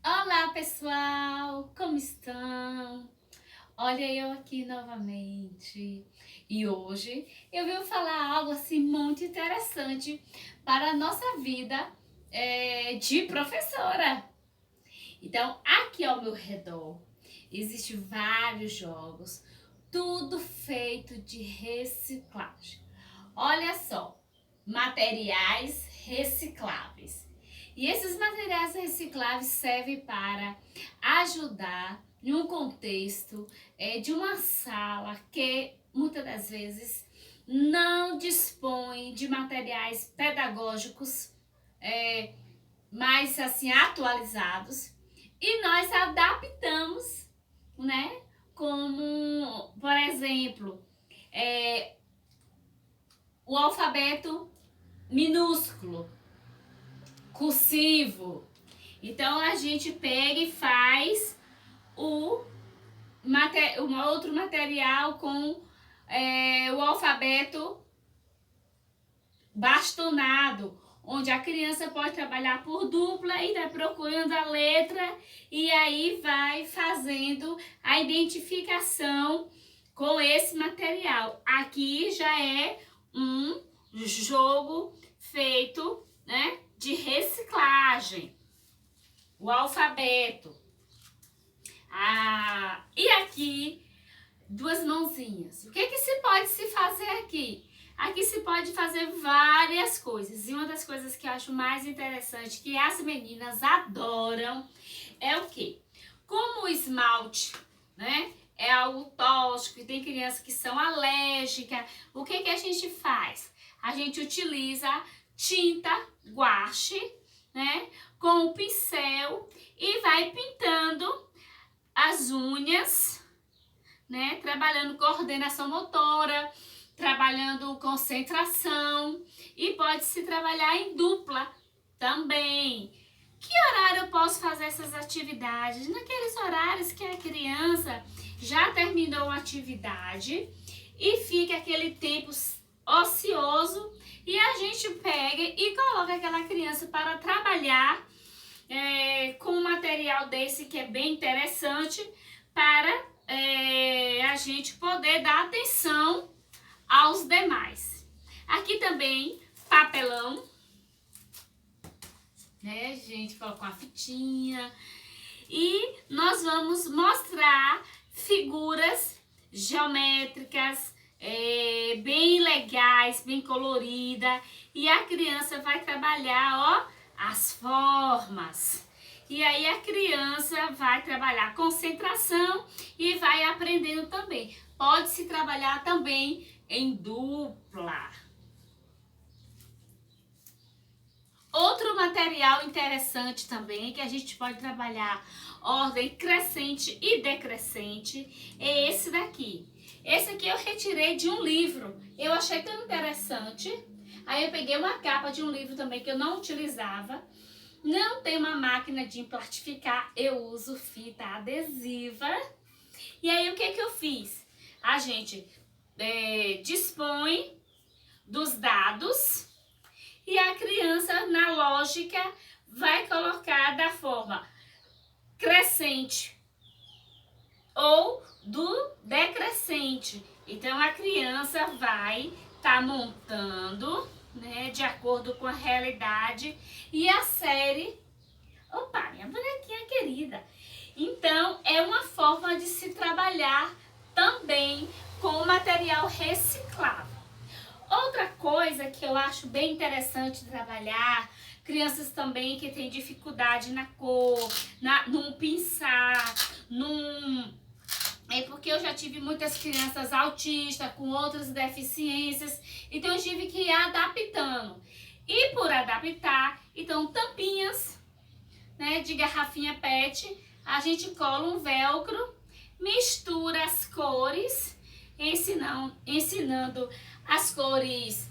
Olá, pessoal! Como estão? Olha eu aqui novamente. E hoje eu vim falar algo assim muito interessante para a nossa vida de professora. Então, aqui ao meu redor existem vários jogos, tudo feito de reciclagem. Olha só, materiais recicláveis. E esses materiais recicláveis servem para ajudar em um contexto de uma sala que muitas das vezes não dispõe de materiais pedagógicos mais assim atualizados e nós adaptamos, né? Como, por exemplo, o alfabeto minúsculo, cursivo. Então a gente pega e faz um outro material com o alfabeto bastonado, onde a criança pode trabalhar por dupla e vai procurando a letra e aí vai fazendo a identificação com esse material. Aqui já é um jogo feito, né, de reciclagem. O alfabeto. E aqui, duas mãozinhas. O que se pode se fazer aqui? Aqui se pode fazer várias coisas. E uma das coisas que eu acho mais interessante, que as meninas adoram, é o quê? Como o esmalte, né, é algo tóxico e tem crianças que são alérgicas, o que a gente faz? A gente utiliza tinta guache, né, com o pincel e vai pintando as unhas, né, trabalhando coordenação motora, trabalhando concentração e pode se trabalhar em dupla também. Que horário eu posso fazer essas atividades? Naqueles horários que a criança já terminou a atividade e fica aquele tempo ocioso e a gente pega e coloca aquela criança para trabalhar com um material desse que é bem interessante para a gente poder dar atenção aos demais. Aqui também papelão, né, gente, coloca uma fitinha e nós vamos mostrar figuras geométricas bem legais, bem colorida e a criança vai trabalhar, ó, as formas. E aí a criança vai trabalhar concentração e vai aprendendo também. Pode-se trabalhar também em dupla. Outro material interessante também que a gente pode trabalhar ordem crescente e decrescente é esse daqui. Esse aqui eu retirei de um livro. Eu achei tão interessante. Aí eu peguei uma capa de um livro também que eu não utilizava. Não tem uma máquina de plastificar, eu uso fita adesiva. E aí o que eu fiz? A gente dispõe dos dados e a criança, na lógica, vai colocar da forma crescente ou do decrescente. Então a criança vai estar montando, né, de acordo com a realidade e a série. Opa, minha bonequinha querida. Então é uma forma de se trabalhar também com material reciclável. Outra coisa que eu acho bem interessante trabalhar, crianças também que têm dificuldade na cor, num pinçar, É porque eu já tive muitas crianças autistas com outras deficiências, então eu tive que ir adaptando. E por adaptar, então tampinhas, né, de garrafinha PET, a gente cola um velcro, mistura as cores, ensinando as cores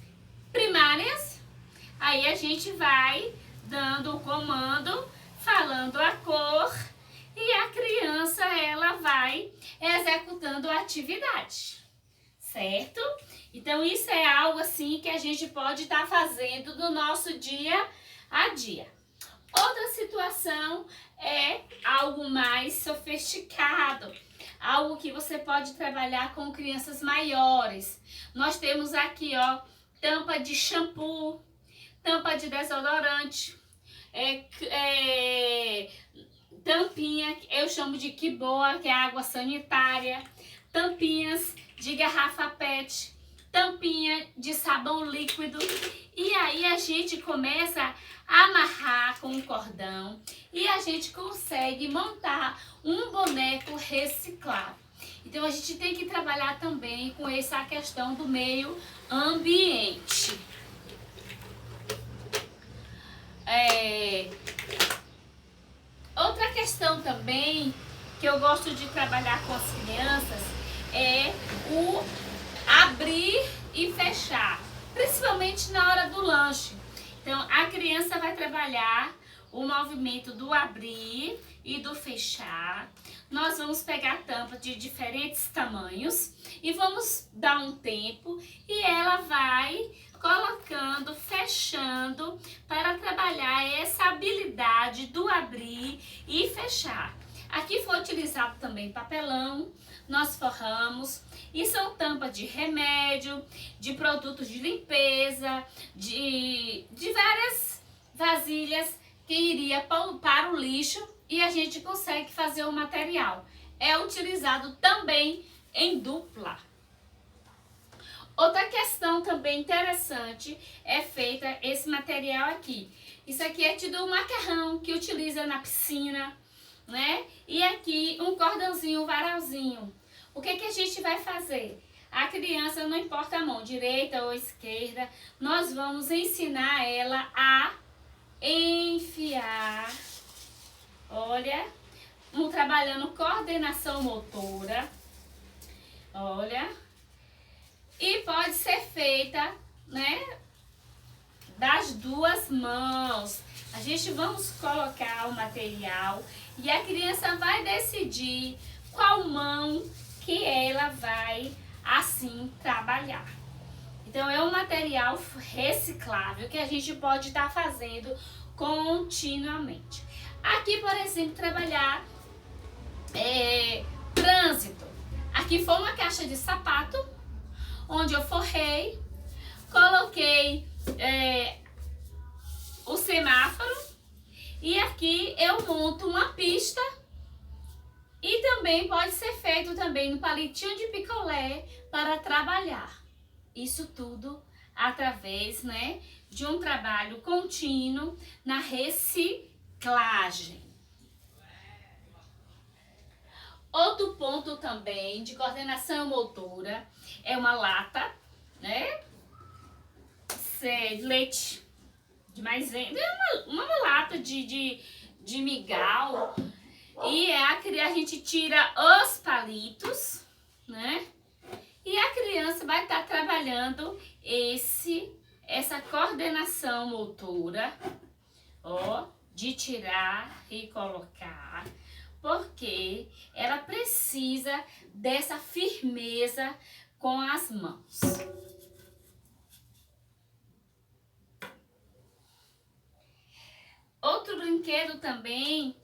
primárias. Aí a gente vai dando o comando, falando a cor e a criança ela vai executando a atividade, certo? Então isso é algo assim que a gente pode estar fazendo no nosso dia a dia. Outra situação é algo mais sofisticado, algo que você pode trabalhar com crianças maiores. Nós temos aqui, ó, tampa de shampoo, tampa de desodorante, tampinha, eu chamo de Kiboa, que é água sanitária, tampinhas de garrafa PET, tampinha de sabão líquido. E aí a gente começa a amarrar com um cordão e a gente consegue montar um boneco reciclável. Então a gente tem que trabalhar também com essa questão do meio ambiente. Outra questão também que eu gosto de trabalhar com as crianças é o abrir e fechar, principalmente na hora do lanche. Então a criança vai trabalhar o movimento do abrir e do fechar. Nós vamos pegar tampa de diferentes tamanhos e vamos dar um tempo e ela vai colocando, fechando, para trabalhar essa habilidade do abrir e fechar. Aqui foi utilizado também papelão, nós forramos, e são tampas de remédio, de produtos de limpeza, de várias vasilhas que iria para o lixo e a gente consegue fazer o material. É utilizado também em dupla. Outra questão também interessante é feita esse material aqui. Isso aqui é tido um macarrão que utiliza na piscina, né? E aqui um cordãozinho, um varalzinho. O que a gente vai fazer? A criança, não importa a mão, direita ou esquerda, nós vamos ensinar ela a enfiar. Olha, trabalhando coordenação motora. Olha. E pode ser feita, né, das duas mãos. A gente vamos colocar o material e a criança vai decidir qual mão que ela vai assim trabalhar. Então é um material reciclável que a gente pode estar fazendo continuamente. Aqui, por exemplo, trabalhar trânsito. Aqui foi uma caixa de sapato, onde eu forrei, coloquei o semáforo e aqui eu monto uma pista e também pode ser feito também no palitinho de picolé para trabalhar. Isso tudo através, né, de um trabalho contínuo na reciclagem. Outro ponto também de coordenação motora é uma lata, né? Leite de maisena, uma lata de migal. E a gente tira os palitos, né? E a criança vai estar trabalhando essa coordenação motora, ó, de tirar e colocar, porque ela precisa dessa firmeza com as mãos. Outro brinquedo também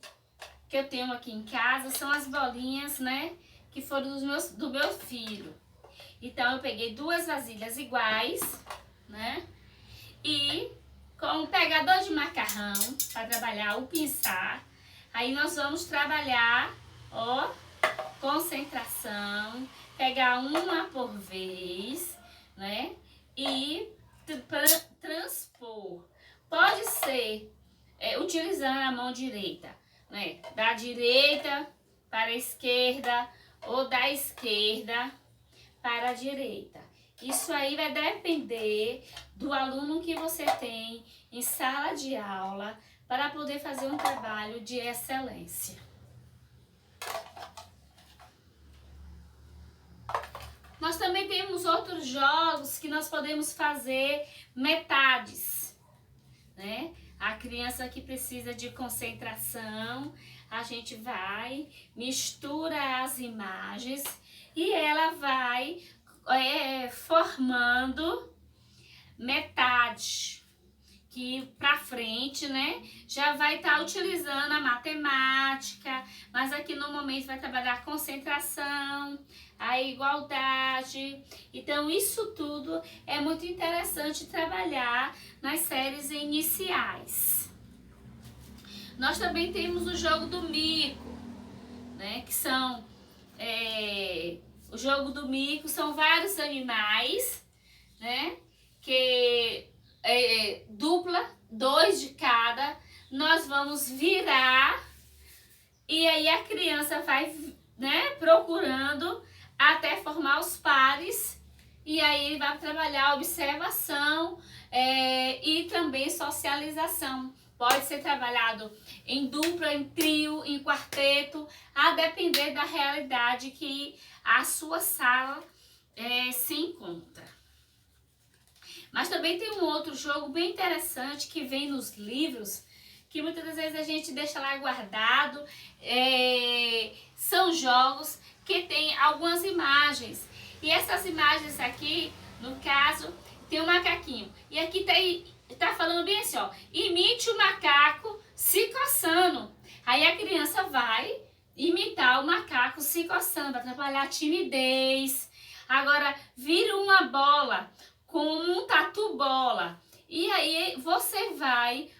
que eu tenho aqui em casa são as bolinhas, né, que foram do meu filho. Então eu peguei duas vasilhas iguais, né, e com um pegador de macarrão para trabalhar o pinçar. Aí nós vamos trabalhar, ó, concentração, pegar uma por vez, né, e transpor. Pode ser utilizando a mão direita, né, da direita para a esquerda ou da esquerda para a direita. Isso aí vai depender do aluno que você tem em sala de aula para poder fazer um trabalho de excelência. Nós também temos outros jogos que nós podemos fazer metades, né? A criança que precisa de concentração, a gente vai, mistura as imagens e ela vai formando metade, que para frente, né, já vai estar utilizando a matemática, mas aqui no momento vai trabalhar a concentração, a igualdade. Então isso tudo é muito interessante trabalhar nas séries iniciais. Nós também temos o jogo do mico, né, que são o jogo do mico são vários animais, né, que dupla, 2 de cada, nós vamos virar e aí a criança vai, né, procurando até formar os pares e aí ele vai trabalhar observação e também socialização. Pode ser trabalhado em dupla, em trio, em quarteto, a depender da realidade que a sua sala se encontra. Mas também tem um outro jogo bem interessante que vem nos livros, que muitas das vezes a gente deixa lá guardado. São jogos que tem algumas imagens. E essas imagens aqui, no caso, tem um macaquinho. E aqui tá falando bem assim, ó, imite o macaco se coçando. Aí a criança vai imitar o macaco se coçando, para trabalhar a timidez. Agora, vira uma bola como um tatu-bola. E aí você vai,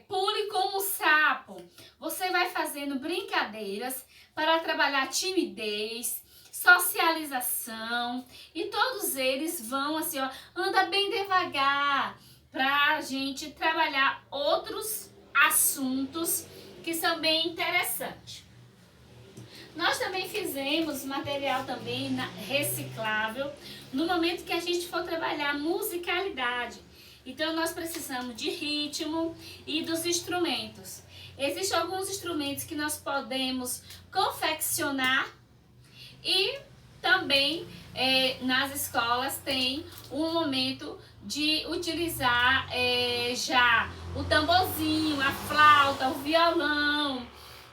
pule como um sapo. Você vai fazendo brincadeiras para trabalhar timidez, socialização. E todos eles vão assim, ó, anda bem devagar, para a gente trabalhar outros assuntos que são bem interessantes. Nós também fizemos material também reciclável no momento que a gente for trabalhar musicalidade. Então nós precisamos de ritmo e dos instrumentos. Existem alguns instrumentos que nós podemos confeccionar e também nas escolas tem um momento de utilizar já o tamborzinho, a flauta, o violão.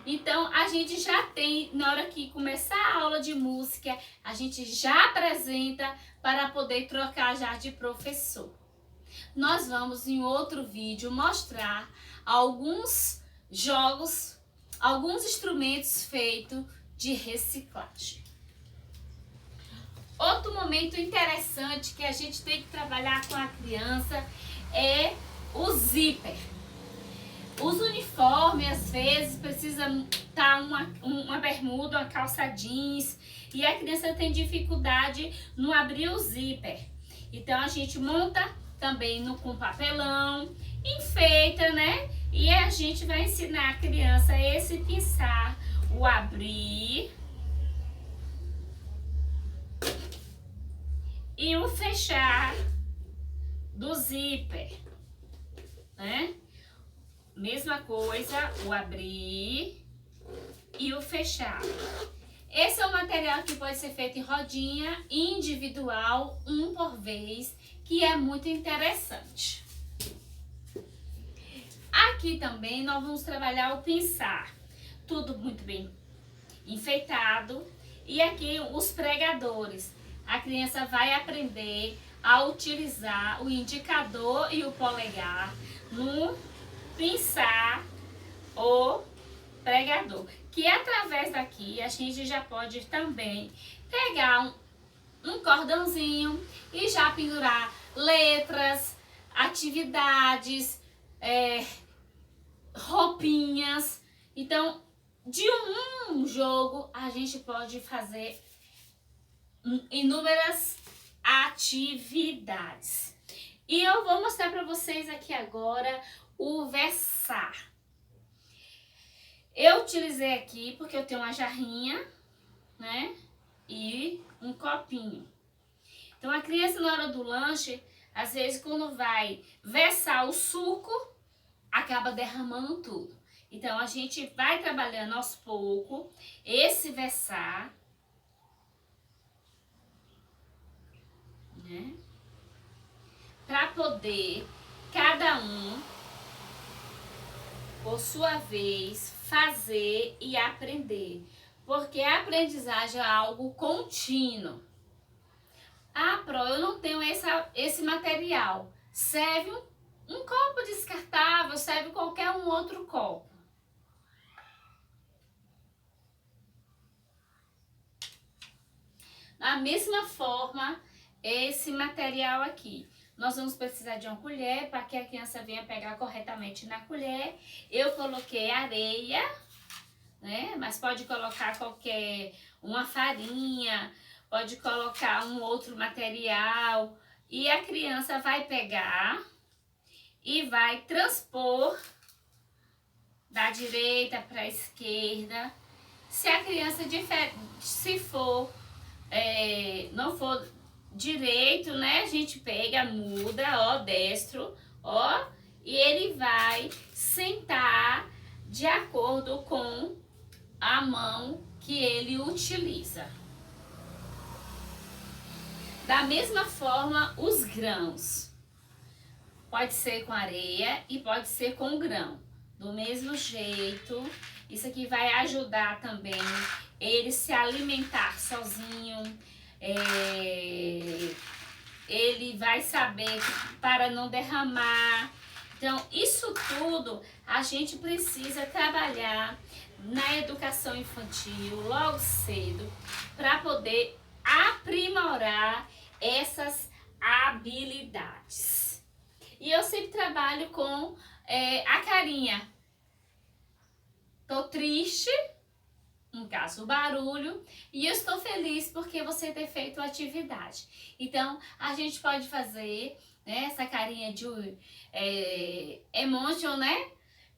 Então a gente já tem, na hora que começar a aula de música, a gente já apresenta para poder trocar já de professor. Nós vamos em outro vídeo mostrar alguns jogos, alguns instrumentos feitos de reciclagem. Outro momento interessante que a gente tem que trabalhar com a criança é o zíper. Os uniformes, às vezes, precisa estar uma bermuda, uma calça jeans, e a criança tem dificuldade no abrir o zíper. Então, a gente monta também com papelão, enfeita, né? E a gente vai ensinar a criança esse pinçar, o abrir e o fechar do zíper, né? Mesma coisa, o abrir e o fechar. Esse é um material que pode ser feito em rodinha, individual, um por vez, que é muito interessante. Aqui também nós vamos trabalhar o pinçar. Tudo muito bem enfeitado. E aqui os pregadores. A criança vai aprender a utilizar o indicador e o polegar no pinçar o pregador, que através daqui a gente já pode também pegar um cordãozinho e já pendurar letras, atividades, roupinhas. Então, de um jogo a gente pode fazer inúmeras atividades. E eu vou mostrar para vocês aqui agora o versar. Eu utilizei aqui porque eu tenho uma jarrinha, né, e um copinho. Então a criança na hora do lanche, às vezes quando vai versar o suco, acaba derramando tudo. Então a gente vai trabalhando aos poucos esse versar, né, para poder cada um, por sua vez, fazer e aprender. Porque a aprendizagem é algo contínuo. Ah, Pro, eu não tenho esse material. serve um copo descartável, serve qualquer um outro copo. Da mesma forma, esse material aqui. Nós vamos precisar de uma colher para que a criança venha pegar corretamente na colher. Eu coloquei areia, né? Mas pode colocar uma farinha, pode colocar um outro material. E a criança vai pegar e vai transpor da direita para a esquerda. Se a criança não for direito, né? A gente pega, muda, ó, destro, ó, e ele vai sentar de acordo com a mão que ele utiliza. Da mesma forma, os grãos. Pode ser com areia e pode ser com grão. Do mesmo jeito, isso aqui vai ajudar também ele se alimentar sozinho. Ele vai saber para não derramar. Então, isso tudo a gente precisa trabalhar na educação infantil logo cedo para poder aprimorar essas habilidades. E eu sempre trabalho com a carinha. Tô triste, no caso o barulho, e eu estou feliz porque você ter feito a atividade. Então, a gente pode fazer, né, essa carinha de emotion, né?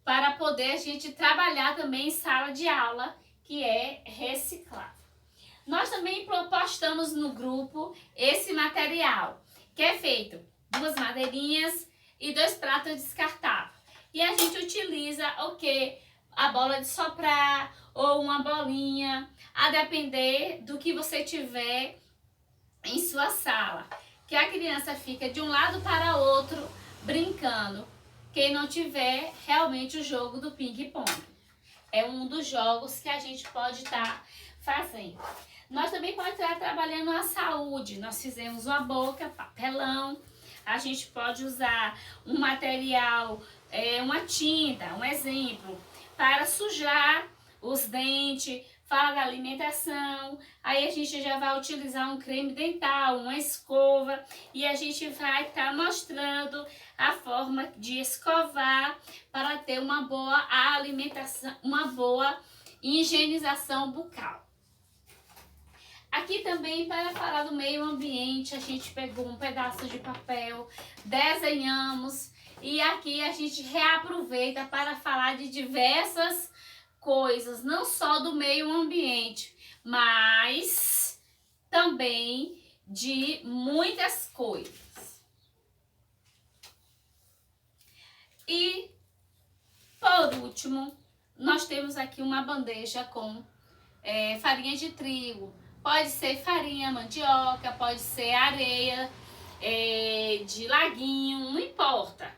Para poder a gente trabalhar também em sala de aula, que é reciclável. Nós também postamos no grupo esse material, que é feito 2 madeirinhas e 2 pratos descartáveis. E a gente utiliza o quê? A bola de soprar ou uma bolinha, a depender do que você tiver em sua sala. Que a criança fica de um lado para outro brincando. Quem não tiver realmente o jogo do ping-pong. É um dos jogos que a gente pode estar fazendo. Nós também podemos estar trabalhando a saúde. Nós fizemos uma boca, papelão. A gente pode usar um material, uma tinta, um exemplo, para sujar os dentes, fala da alimentação. Aí a gente já vai utilizar um creme dental, uma escova, e a gente vai estar mostrando a forma de escovar para ter uma boa alimentação, uma boa higienização bucal. Aqui também, para falar do meio ambiente, a gente pegou um pedaço de papel, desenhamos, e aqui a gente reaproveita para falar de diversas coisas, não só do meio ambiente, mas também de muitas coisas. E, por último, nós temos aqui uma bandeja com farinha de trigo. Pode ser farinha mandioca, pode ser areia de laguinho, não importa.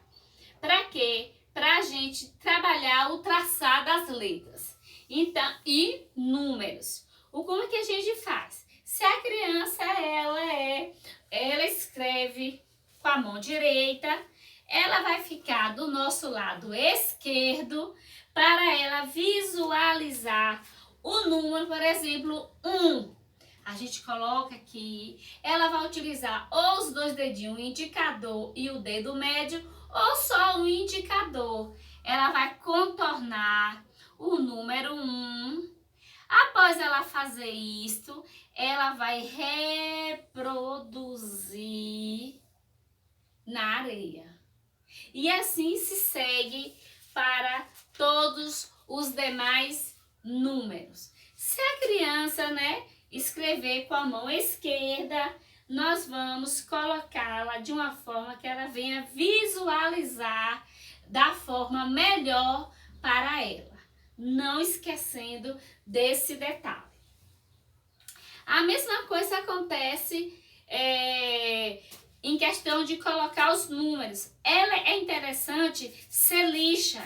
Para quê? Para a gente trabalhar o traçar das letras. Então, e números. Como que a gente faz? Se a criança ela escreve com a mão direita, ela vai ficar do nosso lado esquerdo para ela visualizar o número, por exemplo, 1. A gente coloca aqui, ela vai utilizar ou os 2 dedinhos, o indicador e o dedo médio, ou só o indicador. Ela vai contornar o número 1. Após ela fazer isto, ela vai reproduzir na areia. E assim se segue para todos os demais números. Se a criança, escrever com a mão esquerda, nós vamos colocá-la de uma forma que ela venha visualizar da forma melhor para ela, não esquecendo desse detalhe. A mesma coisa acontece em questão de colocar os números. Ela é interessante ser lixa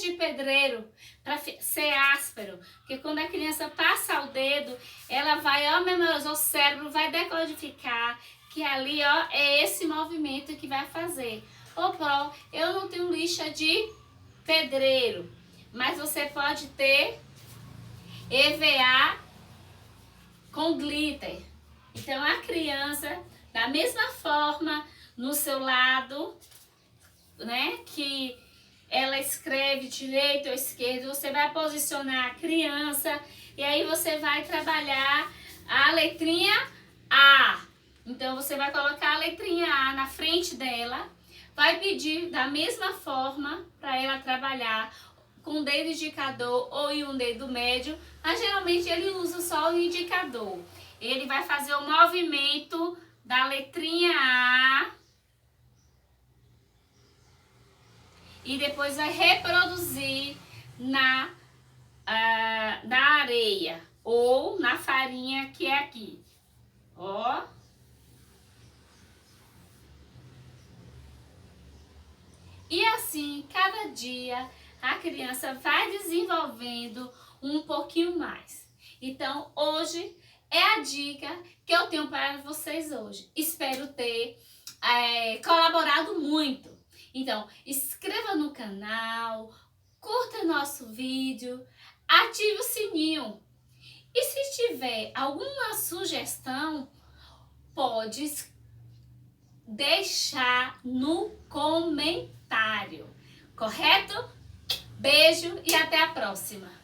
de pedreiro, para ser áspero, porque quando a criança passa o dedo, ela vai, o cérebro vai decodificar que ali, ó, é esse movimento que vai fazer. Ô, Pró, eu não tenho lixa de pedreiro, mas você pode ter EVA com glitter. Então a criança, da mesma forma, no seu lado, né, que ela escreve direito ou esquerdo, você vai posicionar a criança e aí você vai trabalhar a letrinha A. Então você vai colocar a letrinha A na frente dela, vai pedir da mesma forma para ela trabalhar com o dedo indicador ou um dedo médio, mas geralmente ele usa só o indicador. Ele vai fazer o movimento da letrinha A e depois vai reproduzir na areia ou na farinha que é aqui. Ó. E assim, cada dia a criança vai desenvolvendo um pouquinho mais. Então, hoje é a dica que eu tenho para vocês hoje. Espero ter colaborado muito. Então, inscreva no canal, curta nosso vídeo, ative o sininho. E se tiver alguma sugestão, pode deixar no comentário, correto? Beijo e até a próxima!